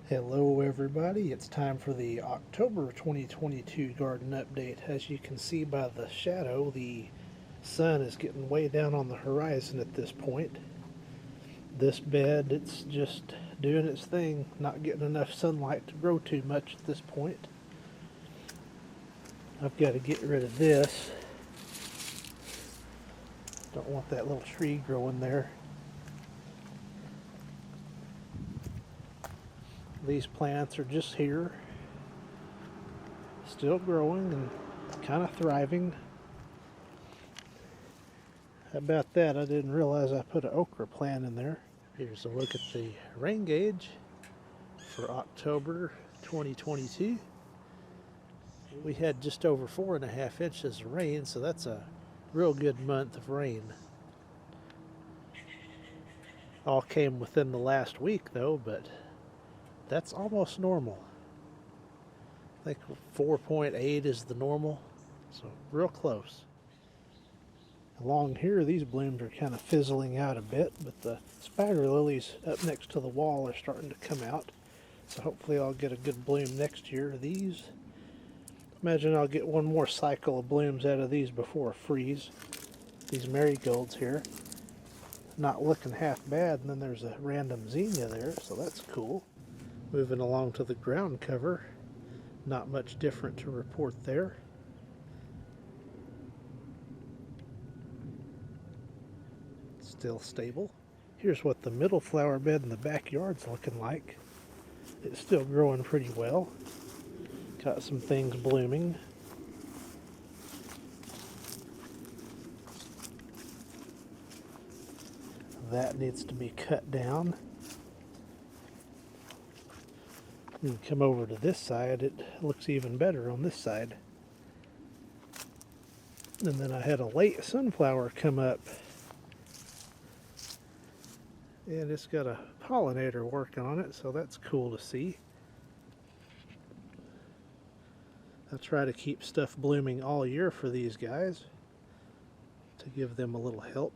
Hello everybody, it's time for the October 2022 garden update. As you can see by the shadow, the sun is getting way down on the horizon at this point. This bed, it's just doing its thing, not getting enough sunlight to grow too much at this point. I've got to get rid of this. Don't want that little tree growing there. These plants are just here, still growing and kind of thriving. How about that? I didn't realize I put an okra plant in there. Here's a look at the rain gauge for October 2022. We had just over 4.5 inches of rain, so that's a real good month of rain. All came within the last week though, but that's almost normal. I think 4.8 is the normal, so real close. Along here, these blooms are kind of fizzling out a bit, but the spider lilies up next to the wall are starting to come out. So hopefully I'll get a good bloom next year. These, imagine I'll get one more cycle of blooms out of these before a freeze. These marigolds here, not looking half bad, and then there's a random zinnia there, so that's cool. Moving along to the ground cover, not much different to report there. Still stable. Here's what the middle flower bed in the backyard's looking like. It's still growing pretty well. Got some things blooming. That needs to be cut down. And come over to this side, it looks even better on this side. And then I had a late sunflower come up. And it's got a pollinator working on it, so that's cool to see. I try to keep stuff blooming all year for these guys to give them a little help.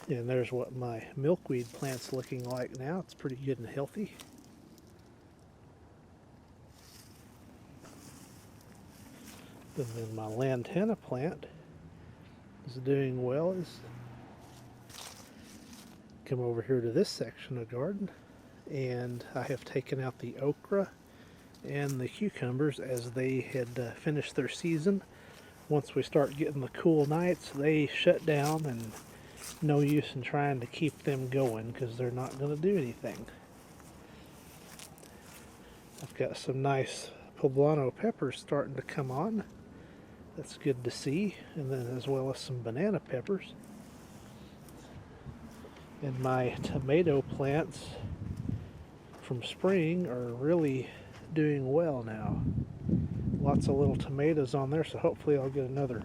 And there's what my milkweed plant's looking like now. It's pretty good and healthy. And then my lantana plant is doing well. Come over here to this section of garden, and I have taken out the okra and the cucumbers as they had finished their season. Once we start getting the cool nights, they shut down, and no use in trying to keep them going because they're not going to do anything. I've got some nice poblano peppers starting to come on. That's good to see, and then as well as some banana peppers. And my tomato plants from spring are really doing well now. Lots of little tomatoes on there, so hopefully I'll get another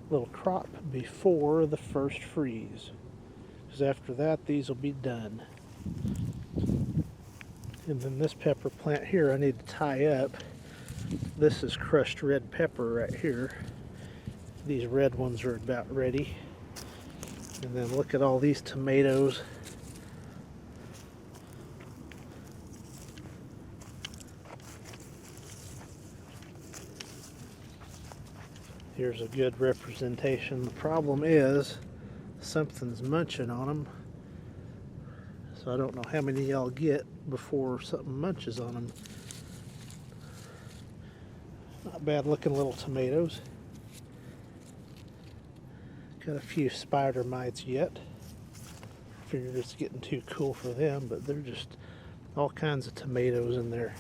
little crop before the first freeze. Because after that, these will be done. And then this pepper plant here I need to tie up. This is crushed red pepper right here. These red ones are about ready. And then look at all these tomatoes. Here's a good representation. The problem is something's munching on them. So I don't know how many I'll get before something munches on them. Not bad looking little tomatoes. Got a few spider mites yet. Figured it's getting too cool for them, but they're just all kinds of tomatoes in there.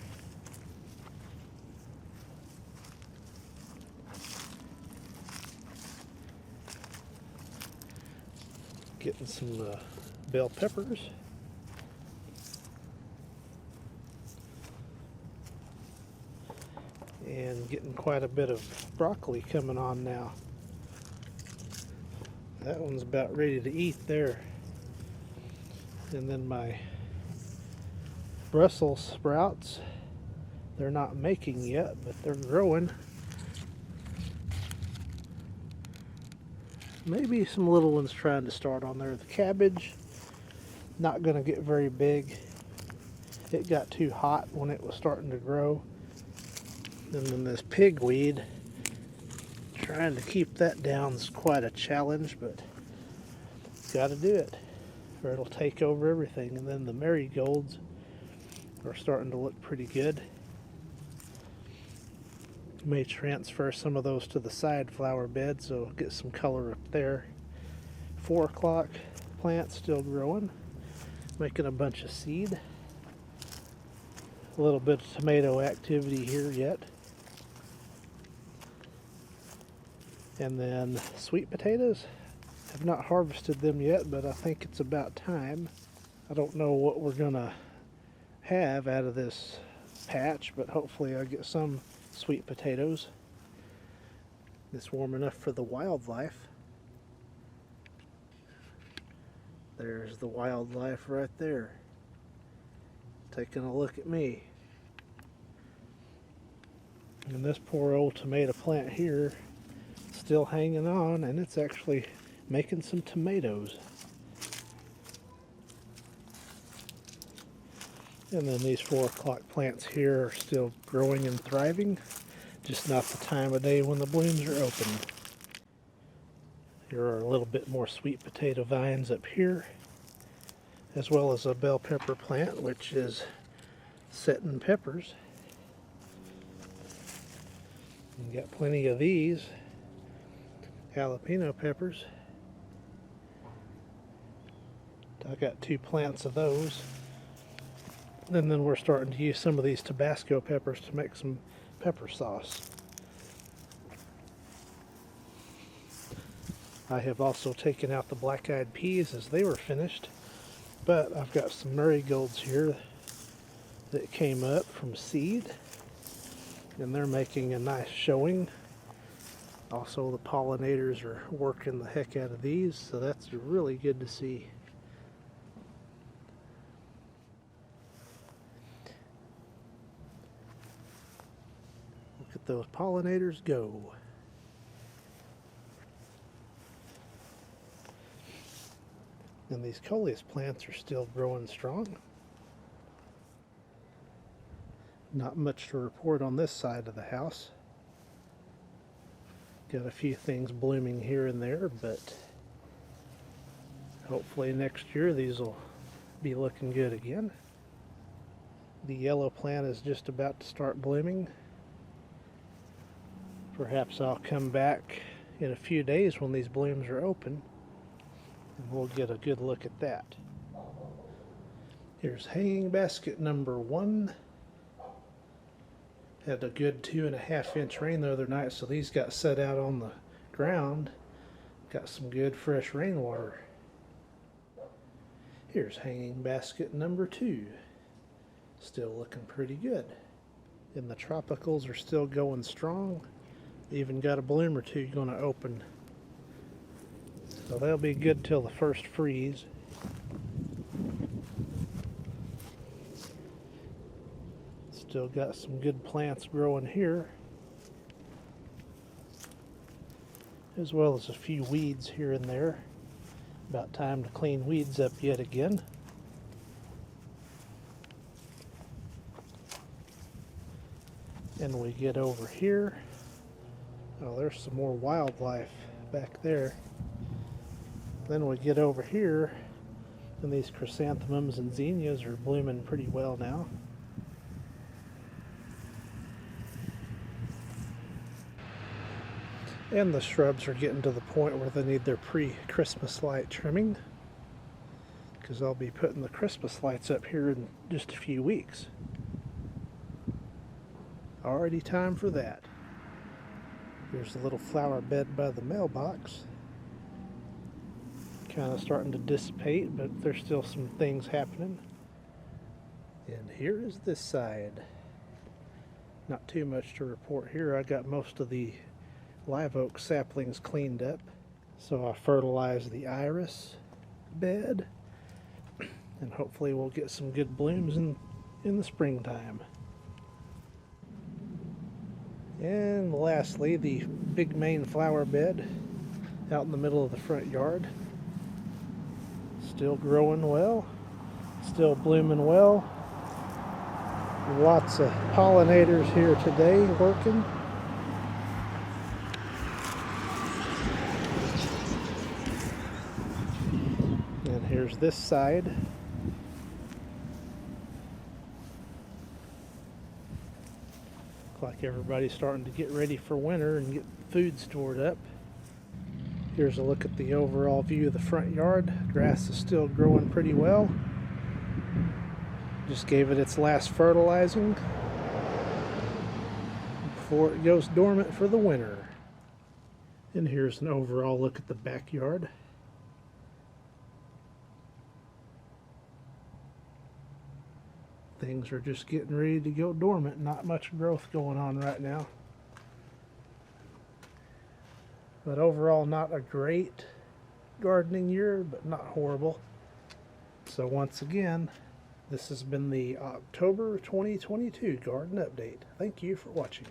Getting some bell peppers. And getting quite a bit of broccoli coming on now. That one's about ready to eat there. And then my Brussels sprouts, they're not making yet, but they're growing. Maybe some little ones trying to start on there. The cabbage, not going to get very big. It got too hot when it was starting to grow. And then this pigweed, trying to keep that down is quite a challenge, but got to do it or it'll take over everything. And then the marigolds are starting to look pretty good. May transfer some of those to the side flower bed so get some color up there. 4 o'clock plant still growing, making a bunch of seed. A little bit of tomato activity here yet. And then sweet potatoes. I've not harvested them yet, but I think it's about time. I don't know what we're gonna have out of this patch, but hopefully I'll get some sweet potatoes. It's warm enough for the wildlife. There's the wildlife right there, taking a look at me. And this poor old tomato plant here, still hanging on, and it's actually making some tomatoes. And then these 4 o'clock plants here are still growing and thriving, just not the time of day when the blooms are open. Here are a little bit more sweet potato vines up here, as well as a bell pepper plant, which is setting peppers. You got plenty of these jalapeno peppers. I got 2 plants of those. And then we're starting to use some of these Tabasco peppers to make some pepper sauce. I have also taken out the black-eyed peas as they were finished, but I've got some marigolds here that came up from seed, and they're making a nice showing. Also, the pollinators are working the heck out of these, so that's really good to see. Look at those pollinators go. And these coleus plants are still growing strong. Not much to report on this side of the house. Got a few things blooming here and there, but hopefully next year these will be looking good again. The yellow plant is just about to start blooming. Perhaps I'll come back in a few days when these blooms are open, and we'll get a good look at that. Here's hanging basket number 1. Had a good 2.5 inch rain the other night, so these got set out on the ground. Got some good fresh rainwater. Here's hanging basket number 2. Still looking pretty good. And the tropicals are still going strong. Even got a bloom or two going to open. So they'll be good till the first freeze. Still got some good plants growing here, as well as a few weeds here and there. About time to clean weeds up yet again. And we get over here. Oh, there's some more wildlife back there. Then we get over here, and these chrysanthemums and zinnias are blooming pretty well now. And the shrubs are getting to the point where they need their pre-Christmas light trimming, because I'll be putting the Christmas lights up here in just a few weeks. Already time for that. Here's a little flower bed by the mailbox. Kind of starting to dissipate, but there's still some things happening. And here is this side. Not too much to report here. I got most of the live oak saplings cleaned up. So I fertilized the iris bed, and hopefully we'll get some good blooms in the springtime. And lastly, the big main flower bed out in the middle of the front yard. Still growing well. Still blooming well. Lots of pollinators here today working. And here's this side. Looks like everybody's starting to get ready for winter and get food stored up. Here's a look at the overall view of the front yard. Grass is still growing pretty well. Just gave it its last fertilizing before it goes dormant for the winter. And here's an overall look at the backyard. Things are just getting ready to go dormant. Not much growth going on right now. But overall, not a great gardening year, but not horrible. So once again, this has been the October 2022 Garden Update. Thank you for watching.